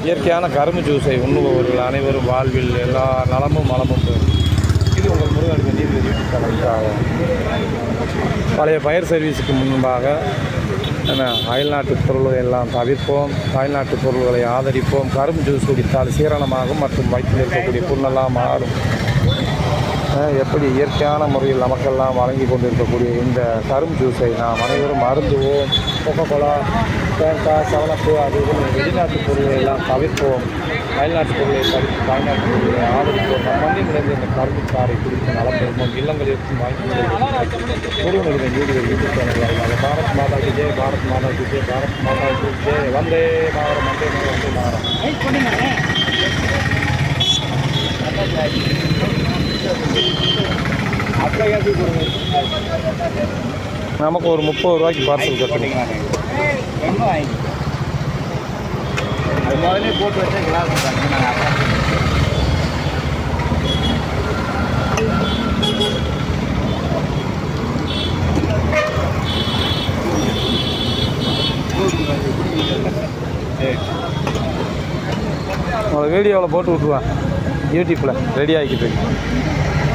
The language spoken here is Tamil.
இயற்கையான கரும்பு ஜூஸை உண்ணுபவர்கள் அனைவரும் வாழ்வில் எல்லா நலமும் மலமும் பெறும். இது உங்கள் முருகனுக்கு நீதிபதி பழைய ஃபயர் சர்வீஸுக்கு முன்பாக அயல்நாட்டு பொருள்களை எல்லாம் தவிர்ப்போம், தாய்நாட்டு பொருள்களை ஆதரிப்போம். கரும்பு ஜூஸ் குடித்தால் சீரணமாகும் மற்றும் வயிற்றில் இருக்கக்கூடிய புண்ணெல்லாம் மாறும். எப்படி இயற்கையான முறையில் நமக்கெல்லாம் வழங்கி கொண்டிருக்கக்கூடிய இந்த கரும்பு ஜூஸை நாம் அனைவரும் அருந்துவோம். கொக்கோகோலா, ஃபேண்டா, 7up அது வெளிநாட்டு பொருள்களை எல்லாம் தவிர்ப்போம். அயல்நாட்டு பொருளை தவிர்த்து தாய்நாட்டு பொருள்களை ஆதரிப்போம். நம் மண்ணில் நிறைந்த இந்த கரும்பு சாறை குடித்து நலம் பெறுவோம். இல்லங்களிற்கும் வாங்கி முருகனுடைய நீதிகள் யூடியூப் சேனல் பாரத் மாதா கி ஜெய், பாரத் மாதா கி ஜெய், பாரத் மாதா கி ஜெய். வந்தே மாவரம், வந்தே மாவரம், வந்தே மாவரம். நமக்கு ஒரு 30 ரூபாய்க்கு பார்சல் கட்டுங்க. முதலே போட்டு வச்சா கிளாஸ் வீடியோவில் போட்டு விட்ருவேன் யூடியூப்பில் ரெடி ஆகிக்கிட்டு.